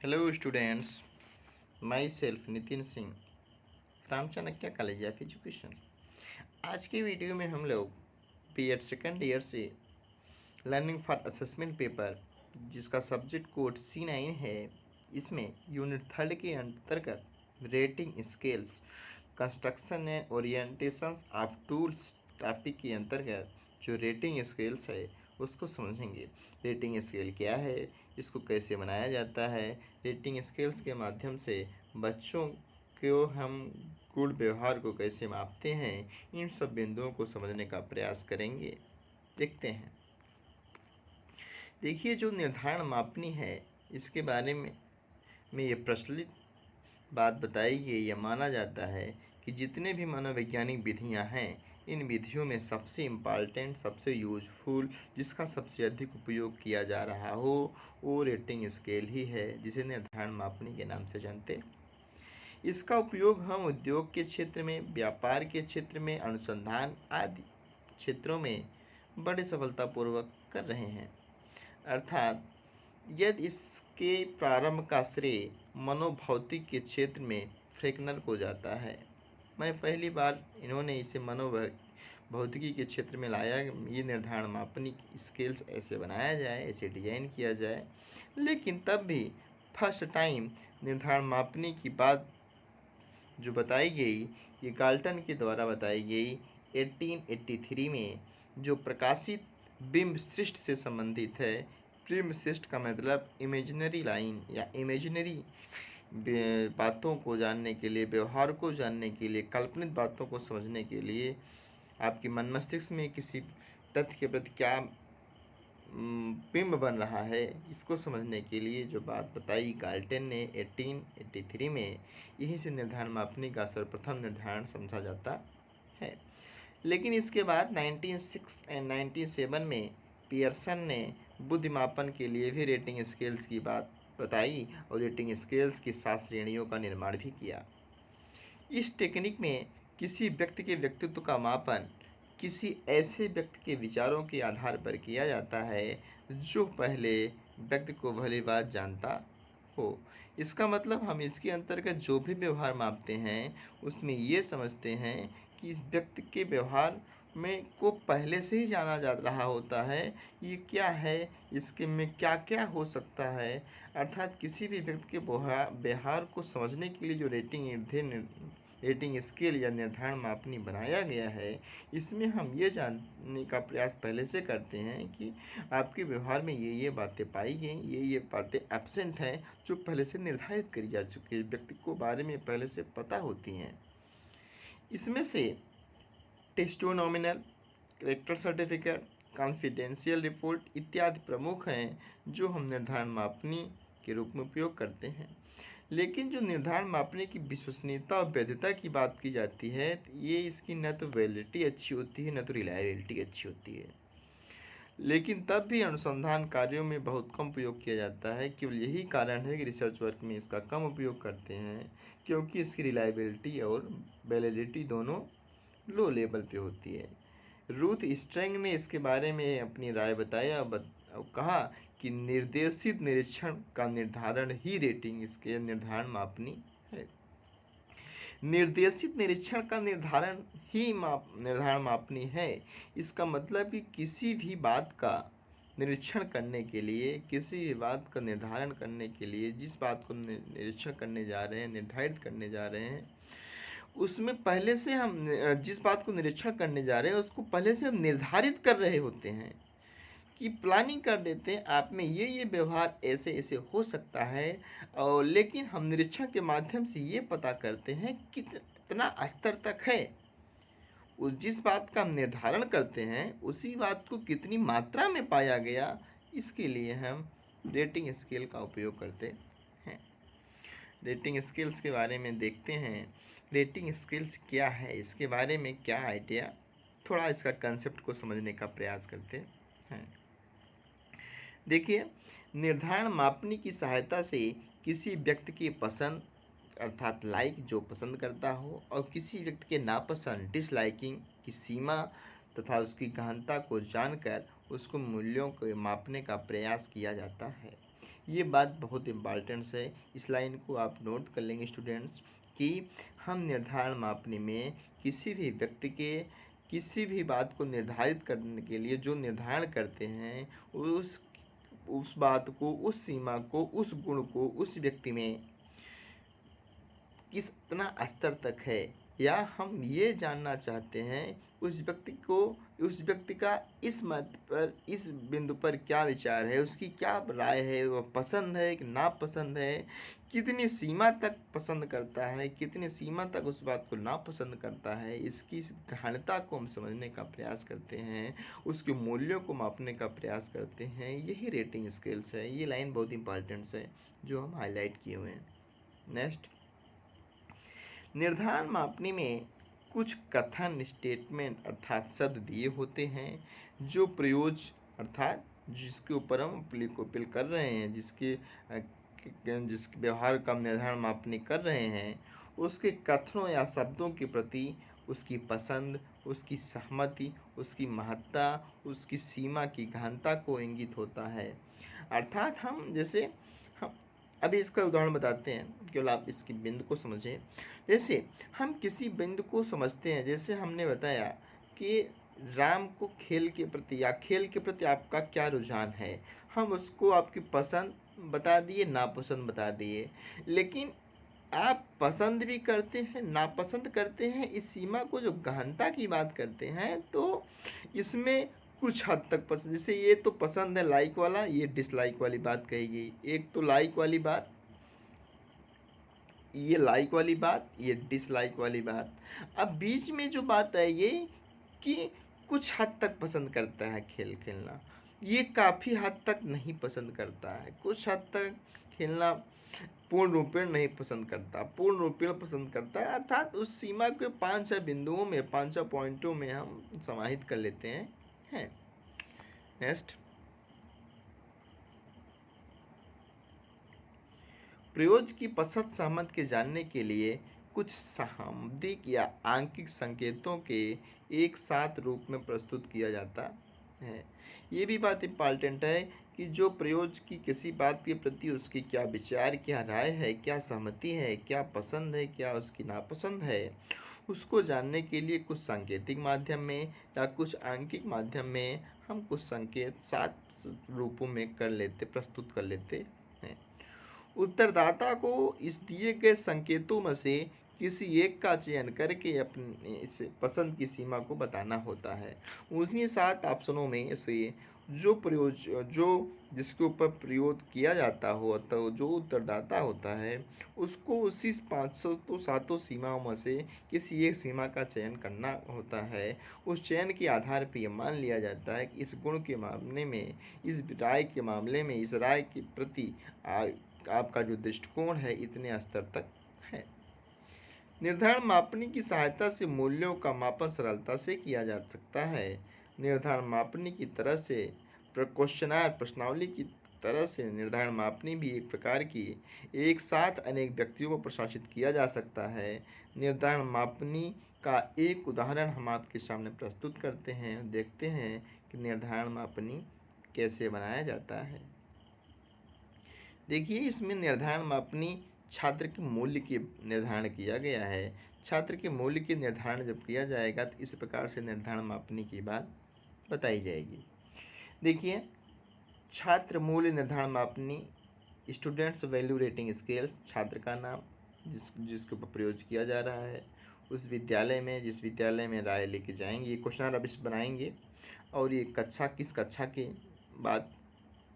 Hello students, my self Nitin Singh from Chanakya college of education. आज की video में हम लोग बीएड सेकेंड ईयर से लर्निंग फॉर असेसमेंट पेपर जिसका सब्जेक्ट कोड C9 है, इसमें यूनिट थर्ड के अंतर्गत rating scales construction and orientation of tools topic के अंतर्गत जो रेटिंग स्केल्स है उसको समझेंगे। रेटिंग स्केल क्या है, इसको कैसे बनाया जाता है, रेटिंग स्केल्स के माध्यम से बच्चों को हम गुण व्यवहार को कैसे मापते हैं, इन सब बिंदुओं को समझने का प्रयास करेंगे। देखते हैं। देखिए, जो निर्धारण मापनी है इसके बारे में ये प्रचलित बात बताई गई या माना जाता है कि जितने भी मनोवैज्ञानिक विधियां हैं, इन विधियों में सबसे इम्पॉर्टेंट, सबसे यूजफुल, जिसका सबसे अधिक उपयोग किया जा रहा हो वो रेटिंग स्केल ही है, जिसे निर्धारण मापनी के नाम से जानते। इसका उपयोग हम उद्योग के क्षेत्र में, व्यापार के क्षेत्र में, अनुसंधान आदि क्षेत्रों में बड़े सफलतापूर्वक कर रहे हैं। अर्थात यदि इसके प्रारंभ का श्रेय मनोभौतिक के क्षेत्र में फ्रेकनर को जाता है। मैं पहली बार इन्होंने इसे मनोभौतिकी के क्षेत्र में लाया। ये निर्धारण मापनी स्केल्स ऐसे बनाया जाए, ऐसे डिजाइन किया जाए, लेकिन तब भी फर्स्ट टाइम निर्धारण मापनी की बात जो बताई गई, ये गाल्टन के द्वारा बताई गई 1883 में, जो प्रकाशित बिंब सृष्ट से संबंधित है। बिंब सृष्ट का मतलब इमेजिनरी लाइन या इमेजिनरी बातों को जानने के लिए, व्यवहार को जानने के लिए, काल्पनिक बातों को समझने के लिए, आपकी मन मस्तिष्क में किसी तथ्य के प्रति क्या बिंब बन रहा है, इसको समझने के लिए जो बात बताई गाल्टन ने 1883 में, यहीं से निर्धारण मापनी का सर्वप्रथम निर्धारण समझा जाता है। लेकिन इसके बाद 1906 एंड 1907 में पियर्सन ने बुद्धि मापन के लिए भी रेटिंग स्केल्स की बात बताई और रेटिंग स्केल्स की 7 श्रेणियों का निर्माण भी किया। इस टेक्निक में किसी व्यक्ति के व्यक्तित्व का मापन किसी ऐसे व्यक्ति के विचारों के आधार पर किया जाता है जो पहले व्यक्ति को भली बात जानता हो। इसका मतलब हम इसके अंतर्गत जो भी व्यवहार मापते हैं उसमें ये समझते हैं कि इस व्यक्ति के व्यवहार में को पहले से ही जाना जा रहा होता है, ये क्या है, इसके में क्या क्या हो सकता है। अर्थात किसी भी व्यक्ति के व्यवहार को समझने के लिए जो रेटिंग स्केल या निर्धारण मापनी बनाया गया है, इसमें हम ये जानने का प्रयास पहले से करते हैं कि आपके व्यवहार में ये बातें पाई गई, ये बातें एब्सेंट हैं जो पहले से निर्धारित करी जा चुकी है, व्यक्ति को बारे में पहले से पता होती हैं। इसमें से टेस्टोनॉमिनल, कैरेक्टर सर्टिफिकेट, कॉन्फिडेंशियल रिपोर्ट इत्यादि प्रमुख हैं जो हम निर्धारण मापनी के रूप में उपयोग करते हैं। लेकिन जो निर्धारण मापने की विश्वसनीयता और वैधता की बात की जाती है, तो ये इसकी न तो वैलिडिटी अच्छी होती है, न तो रिलायबिलिटी अच्छी होती है। लेकिन तब भी अनुसंधान कार्यों में बहुत कम उपयोग किया जाता है। केवल यही कारण है कि रिसर्च वर्क में इसका कम उपयोग करते हैं, क्योंकि इसकी रिलायबिलिटी और वैलिडिटी दोनों लो लेवल पे होती है। रूथ स्ट्रैंग ने इसके बारे में अपनी राय बताया और कहा कि निर्देशित निरीक्षण का निर्धारण ही रेटिंग इसके निर्धारण मापनी है। निर्देशित निरीक्षण का निर्धारण ही निर्धारण मापनी है। इसका मतलब कि किसी भी बात का निरीक्षण करने के लिए, किसी भी बात का निर्धारण करने के लिए, जिस बात को निरीक्षण करने जा रहे हैं, निर्धारित करने जा रहे हैं, उसमें पहले से हम जिस बात को निरीक्षण करने जा रहे हैं उसको पहले से हम निर्धारित कर रहे होते हैं, कि प्लानिंग कर देते हैं आप में ये व्यवहार ऐसे ऐसे हो सकता है। और लेकिन हम निरीक्षण के माध्यम से ये पता करते हैं कितना स्तर तक है, उस जिस बात का हम निर्धारण करते हैं उसी बात को कितनी मात्रा में पाया गया, इसके लिए हम रेटिंग स्केल का उपयोग करते हैं। रेटिंग स्केल्स के बारे में देखते हैं। रेटिंग स्केल्स क्या है, इसके बारे में क्या आइडिया, थोड़ा इसका कंसेप्ट को समझने का प्रयास करते हैं। देखिए, निर्धारण मापनी की सहायता से किसी व्यक्ति की पसंद अर्थात लाइक जो पसंद करता हो और किसी व्यक्ति के नापसंद डिसलाइकिंग की सीमा तथा उसकी गहनता को जानकर उसको मूल्यों को मापने का प्रयास किया जाता है। ये बात बहुत इम्पॉर्टेंट है, इस लाइन को आप नोट कर लेंगे स्टूडेंट्स कि हम निर्धारण मापने में किसी भी व्यक्ति के किसी भी बात को निर्धारित करने के लिए जो निर्धारण करते हैं उस बात को, उस सीमा को, उस गुण को उस व्यक्ति में कितना स्तर तक है, या हम ये जानना चाहते हैं उस व्यक्ति का इस मत पर, इस बिंदु पर क्या विचार है, उसकी क्या राय है, वह पसंद है कि नापसंद है, कितनी सीमा तक पसंद करता है, कितनी सीमा तक उस बात को नापसंद करता है, इसकी इस गहनता को हम समझने का प्रयास करते हैं, उसके मूल्यों को मापने का प्रयास करते हैं। यही रेटिंग स्केल्स है। ये लाइन बहुत इंपॉर्टेंट है जो हम हाईलाइट किए हुए हैं। नेक्स्ट, निर्धारण मापनी में कुछ कथन, स्टेटमेंट अर्थात शब्द दिए होते हैं जो प्रयोज्य अर्थात जिसके ऊपर हम अपील कर रहे हैं, जिसके व्यवहार का निर्धारण मापनी कर रहे हैं, उसके कथनों या शब्दों के प्रति उसकी पसंद, उसकी सहमति, उसकी महत्ता, उसकी सीमा की गहनता को इंगित होता है। अर्थात हम जैसे हम अभी इसका उदाहरण बताते हैं, केवल आप इसकी बिंदु को समझें। जैसे हम किसी बिंदु को समझते हैं, जैसे हमने बताया कि राम को खेल के प्रति या खेल के प्रति आपका क्या रुझान है, हम उसको आपकी पसंद बता दिए, नापसंद बता दिए, लेकिन आप पसंद भी करते हैं, नापसंद करते हैं, इस सीमा को जो गहनता की बात करते हैं, तो इसमें कुछ हद तक पसंद, जैसे ये तो पसंद है लाइक वाला, ये डिसलाइक वाली बात कही गई, एक तो लाइक वाली बात, ये लाइक वाली बात, ये डिसलाइक वाली बात। अब बीच में जो बात है ये कि कुछ हद तक पसंद करता है खेल खेलना, ये काफ़ी हद तक नहीं पसंद करता है, कुछ हद तक खेलना पूर्ण रूपेण नहीं पसंद करता, पूर्ण रूपेण पसंद करता है। अर्थात उस सीमा के 5-6 बिंदुओं में, 5-6 पॉइंटों में हम समाहित कर लेते हैं। नेक्स्ट, प्रयोज्य की पसंद सहमत के जानने के लिए कुछ सामयिक या आंकिक संकेतों के एक साथ रूप में प्रस्तुत किया जाता है। ये भी बात इम्पॉर्टेंट है कि जो प्रयोज्य की किसी बात के प्रति उसकी क्या विचार, क्या राय है, क्या सहमति है, क्या पसंद है, क्या उसकी नापसंद है, उसको जानने के लिए कुछ सांकेतिक माध्यम में या कुछ आंकिक माध्यम में हम कुछ संकेत 7 रूपों में प्रस्तुत कर लेते हैं। उत्तरदाता को इस दिए गए संकेतों में से किसी एक का चयन करके अपनी इस पसंद की सीमा को बताना होता है। उन्हीं 7 ऑप्शनों में से जो जिसके ऊपर प्रयोग किया जाता हो, तो जो उत्तरदाता होता है उसको उसी 500 तो 7 सीमाओं में से किसी एक सीमा का चयन करना होता है। उस चयन के आधार पर यह मान लिया जाता है कि इस गुण के मामले में, इस राय के मामले में, इस राय के प्रति आपका जो दृष्टिकोण है इतने स्तर तक है। निर्धारण मापनी की सहायता से मूल्यों का मापन सरलता से किया जा सकता है। निर्धारण मापनी की तरह से क्वेश्चनर, प्रश्नावली की तरह से निर्धारण मापनी भी एक प्रकार की एक साथ अनेक व्यक्तियों को प्रशासित किया जा सकता है। निर्धारण मापनी का एक उदाहरण हम आपके सामने प्रस्तुत करते हैं, देखते हैं कि निर्धारण मापनी कैसे बनाया जाता है। देखिए, इसमें निर्धारण मापनी छात्र के मूल्य के निर्धारण किया गया है। छात्र के मूल्य के निर्धारण जब किया जाएगा तो इस प्रकार से निर्धारण मापनी की बात बताई जाएगी। देखिए, छात्र मूल्य निर्धारण मापनी, स्टूडेंट्स वैल्यू रेटिंग स्केल्स, छात्र का नाम जिसके ऊपर प्रयोग किया जा रहा है, उस विद्यालय में जिस विद्यालय में राय लेके जाएंगे, ये क्वेश्चन अब इस बनाएंगे, और ये किस कक्षा के बाद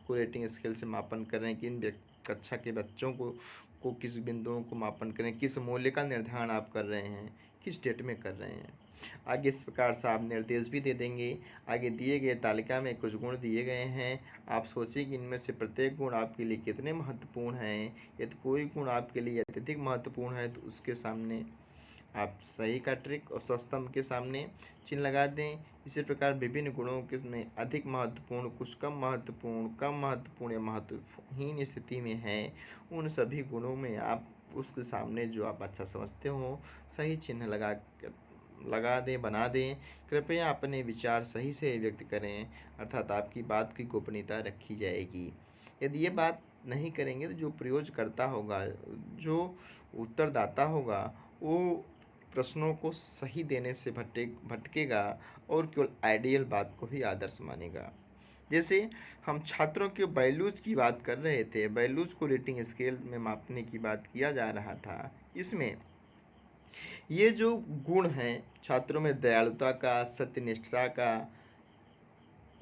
को रेटिंग स्केल से मापन कर रहे हैं, किन कक्षा के बच्चों को किस बिंदुओं को मापन करें, किस मूल्य का निर्धारण आप कर रहे हैं, किस डेट में कर रहे हैं। आगे इस प्रकार से आप निर्देश भी दे देंगे। आगे दिए गए तालिका में कुछ गुण दिए गए हैं, आप सोचें कि इनमें से प्रत्येक गुण आपके लिए कितने महत्वपूर्ण हैं। यदि कोई गुण आपके लिए अत्यधिक महत्वपूर्ण है तो उसके सामने आप सही का ट्रिक और सस्तंभ के सामने चिन्ह लगा दें। इसी प्रकार विभिन्न गुणों के में अधिक महत्वपूर्ण, कुछ कम महत्वपूर्ण या महत्वहीन स्थिति में है, उन सभी गुणों में आप उसके सामने जो आप अच्छा समझते हो सही चिन्ह लगा दें, बना दें। कृपया अपने विचार सही से व्यक्त करें, अर्थात आपकी बात की गोपनीयता रखी जाएगी। यदि ये बात नहीं करेंगे तो जो प्रयोजकर्ता होगा, जो उत्तरदाता होगा, वो प्रश्नों को सही देने से भटकेगा और केवल आइडियल बात को ही आदर्श मानेगा। जैसे हम छात्रों के बैलूज की बात कर रहे थे, बैलूज को रेटिंग स्केल में मापने की बात किया जा रहा था। इसमें ये जो गुण हैं छात्रों में, दयालुता का, सत्यनिष्ठा का,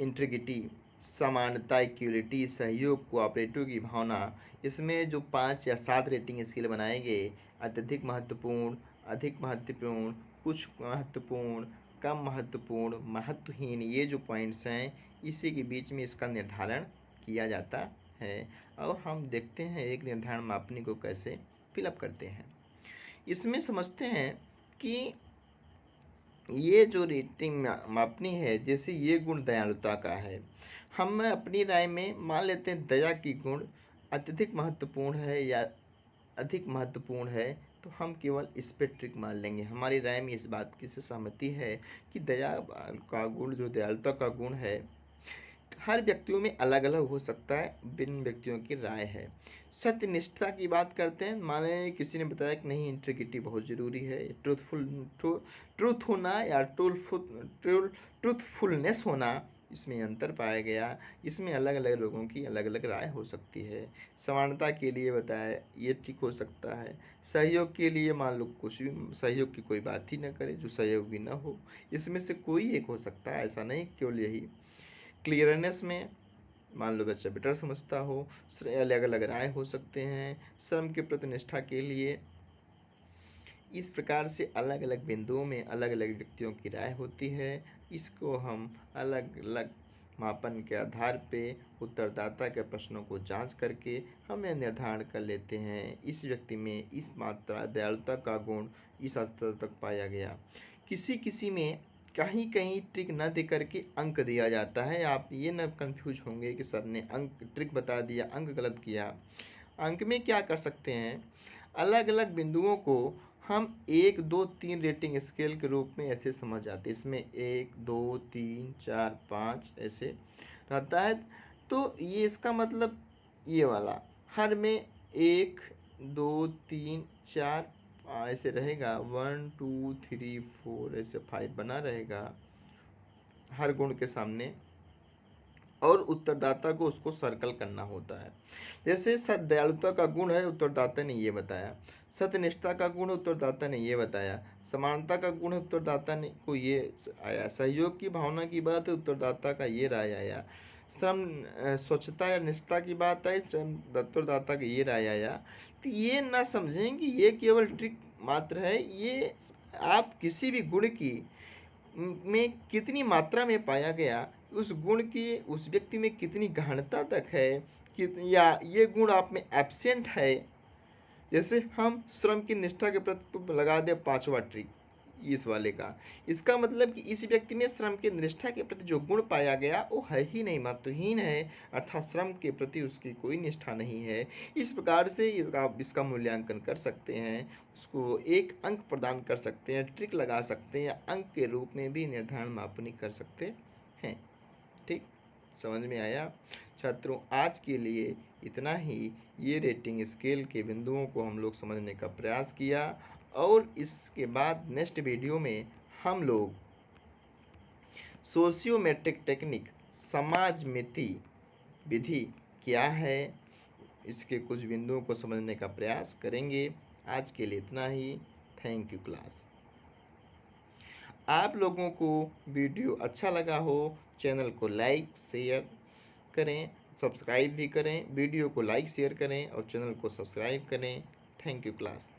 इंटीग्रिटी, समानता, इक्वलिटी, सहयोग, कोऑपरेटिव की भावना, इसमें जो 5 या 7 रेटिंग स्केल बनाए गए, अत्यधिक महत्वपूर्ण, अधिक महत्वपूर्ण, कुछ महत्वपूर्ण, कम महत्वपूर्ण, महत्वहीन, ये जो पॉइंट्स हैं इसी के बीच में इसका निर्धारण किया जाता है। और हम देखते हैं एक निर्धारण मापनी को कैसे फिलअप करते हैं। इसमें समझते हैं कि ये जो रेटिंग मापनी है, जैसे ये गुण दयालुता का है, हम अपनी राय में मान लेते हैं दया की गुण अत्यधिक महत्वपूर्ण है या अधिक महत्वपूर्ण है, तो हम केवल इस पे ट्रिक मार लेंगे। हमारी राय में इस बात की से सहमति है कि दया का गुण, जो दयालुता का गुण है, हर व्यक्तियों में अलग अलग हो सकता है, भिन्न व्यक्तियों की राय है। सत्यनिष्ठा की बात करते हैं, माने किसी ने बताया कि नहीं इंटीग्रिटी बहुत ज़रूरी है, ट्रूथ होना या ट्रूथफुलनेस होना, इसमें अंतर पाया गया। इसमें अलग अलग लोगों की अलग अलग राय हो सकती है। समानता के लिए बताया ये ठीक हो सकता है। सहयोग के लिए मान लो कुछ भी, सहयोग की कोई बात ही ना करे, जो सहयोग भी ना हो, इसमें से कोई एक हो सकता है, ऐसा नहीं केवल यही। क्लियरनेस में मान लो बच्चा बेटर समझता हो, अलग अलग राय हो सकते हैं। श्रम के प्रति निष्ठा के लिए इस प्रकार से अलग अलग बिंदुओं में अलग अलग व्यक्तियों की राय होती है। इसको हम अलग अलग मापन के आधार पे उत्तरदाता के प्रश्नों को जांच करके हम यह निर्धारण कर लेते हैं इस व्यक्ति में इस मात्रा दयालुता का गुण इस स्तर तक पाया गया। किसी किसी में कहीं कहीं ट्रिक न दे करके अंक दिया जाता है। आप ये न कंफ्यूज होंगे कि सर ने अंक ट्रिक बता दिया, अंक गलत किया। अंक में क्या कर सकते हैं, अलग अलग बिंदुओं को हम 1 2 3 रेटिंग स्केल के रूप में ऐसे समझ जाते हैं। इसमें 1 2 3 4 5 ऐसे रहता है। तो ये इसका मतलब ये वाला हर में 1 2 3 4 ऐसे रहेगा, 1 2 3 4 ऐसे 5 बना रहेगा हर गुण के सामने, और उत्तरदाता को उसको सर्कल करना होता है। जैसे दयालुता का गुण है, उत्तरदाता ने ये बताया। सत्यनिष्ठा का गुण उत्तरदाता ने ये बताया। समानता का गुण उत्तरदाता ने को ये आया। सहयोग की भावना की बात है, उत्तरदाता का ये राय आया। श्रम स्वच्छता या निष्ठा की बात आई, श्रम उत्तरदाता का ये राय आया। तो ये ना समझें कि ये केवल ट्रिक मात्र है। ये आप किसी भी गुण की में कितनी मात्रा में पाया गया, उस गुण की उस व्यक्ति में कितनी गहनता तक है, कि या ये गुण आप में एब्सेंट है। जैसे हम श्रम की निष्ठा के प्रति लगा दें 5वां ट्रिक इस वाले का, इसका मतलब कि इस व्यक्ति में श्रम की निष्ठा के प्रति जो गुण पाया गया वो है ही नहीं, महत्वहीन है, अर्थात श्रम के प्रति उसकी कोई निष्ठा नहीं है। इस प्रकार से इसका मूल्यांकन कर सकते हैं, उसको 1 अंक प्रदान कर सकते हैं, ट्रिक लगा सकते हैं, या अंक के रूप में भी निर्धारण मापनी कर सकते हैं। ठीक, समझ में आया छात्रों? आज के लिए इतना ही। ये रेटिंग स्केल के बिंदुओं को हम लोग समझने का प्रयास किया, और इसके बाद नेक्स्ट वीडियो में हम लोग सोशियोमेट्रिक टेक्निक, समाजमिति विधि क्या है, इसके कुछ बिंदुओं को समझने का प्रयास करेंगे। आज के लिए इतना ही। Thank you class. आप लोगों को वीडियो अच्छा लगा हो, चैनल को लाइक शेयर करें, सब्सक्राइब भी करें। वीडियो को लाइक शेयर करें और चैनल को सब्सक्राइब करें। Thank you class.